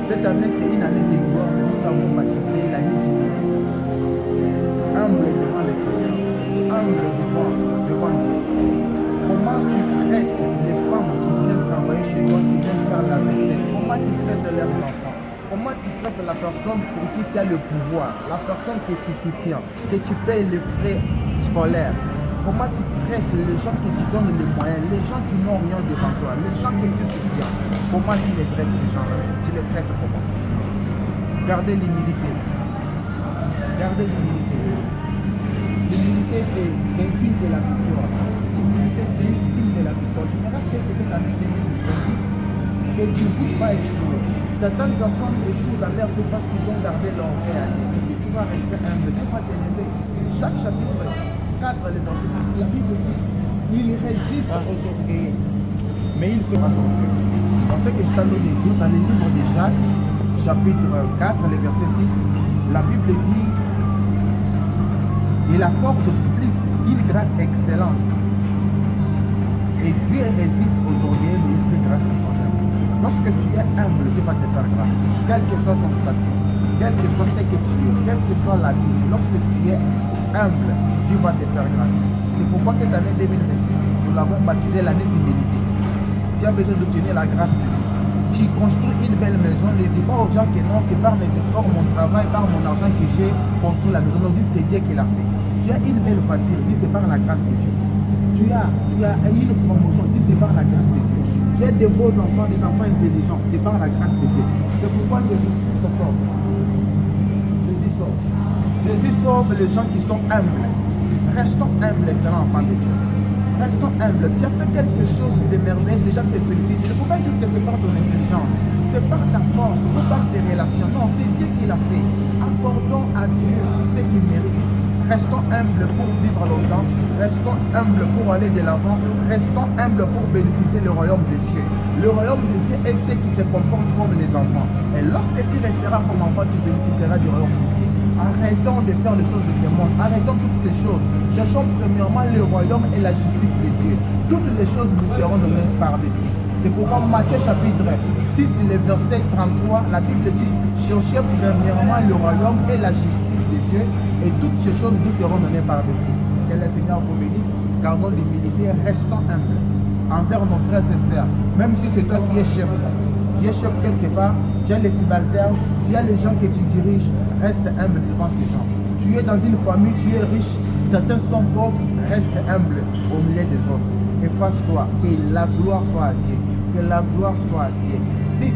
Cette année, c'est une année de gloire, mais nous avons baptisé l'année d'humilité. Humble devant le Seigneur, humble devant Dieu. Comment tu traites les femmes qui viennent travailler chez toi, qui viennent faire la vaisselle? Comment tu traites leurs enfants? Comment tu traites la personne pour qui tu as le pouvoir, la personne qui te soutient, que tu payes les frais scolaires? Comment tu traites les gens qui te donnent les moyens, les gens qui n'ont rien devant toi, les gens qui te soutiennent? Comment tu les traites ces gens-là? Tu les traites comment? Gardez l'humilité. Gardez l'humilité. L'humilité, c'est un signe de la victoire. L'humilité, c'est un signe de la victoire. Je me rappelle que cette année 2026, que tu ne puisses pas échouer. Certaines personnes échouent dans leur vie parce qu'ils ont gardé leur réalité. Mais si tu vas rester humble, Dieu va t'élever. Chaque chapitre 4, le verset 6, la Bible dit, il résiste aux orgueilleux, mais il fera sortir. Dans ce que je t'en ai dit, dans le livre de Jacques, chapitre 4, le verset 6, la Bible dit, il accorde plus une grâce excellente. Et Dieu résiste aux orgueilleux, mais il fait grâce aux humbles. Lorsque tu es humble, Dieu va te faire grâce. Quel que soit ton statut, quel que soit ce que tu es, quelle que soit la vie, lorsque tu es humble, Dieu va te faire grâce. C'est pourquoi cette année 2026, nous l'avons baptisé l'année d'humilité. Tu as besoin d'obtenir la grâce de Dieu. Tu construis une belle maison, ne dis pas aux gens que non, c'est par mes efforts, mon travail, par mon argent que j'ai construit la maison. Non, dis c'est Dieu qui l'a fait. Tu as une belle voiture, dis c'est par la grâce de Dieu. Tu as une promotion, dis c'est par la grâce de Dieu. Tu as des beaux enfants, des enfants intelligents, c'est par la grâce de Dieu. C'est pourquoi Jésus sauve. Jésus sauve les gens qui sont humbles. Restons humbles, excellent enfant de Dieu. Restons humbles. Tu as fait quelque chose de merveilleux, les gens te félicitent. Il ne faut pas dire que c'est par ton intelligence, c'est par ta force, ou par tes relations. Non, c'est Dieu qui l'a fait. Accordons à Dieu ce qu'il mérite. Restons humbles pour vivre longtemps. Restons humbles pour aller de l'avant. Restons humbles pour bénéficier du royaume des cieux. Le royaume des cieux est ce qui se comporte comme les enfants. Et lorsque tu resteras comme enfant, tu bénéficieras du royaume des cieux. Arrêtons de faire les choses de ce monde. Arrêtons toutes ces choses. Cherchons premièrement le royaume et la justice de Dieu. Toutes les choses nous seront données par-dessus. C'est pourquoi Matthieu chapitre 6, le verset 33, la Bible dit, cherchez premièrement le royaume et la justice de Dieu, et toutes ces choses vous seront données par-dessus. Que le Seigneur vous bénisse. Gardons l'humilité, restons humbles envers nos frères et sœurs. Même si c'est toi qui es chef, quelque part, tu as les subalternes, tu as les gens que tu diriges, reste humble devant ces gens. Tu es dans une famille, tu es riche, certains sont pauvres, reste humble au milieu des autres. Efface-toi, que la gloire soit à Dieu. Que la gloire soit à Dieu. Si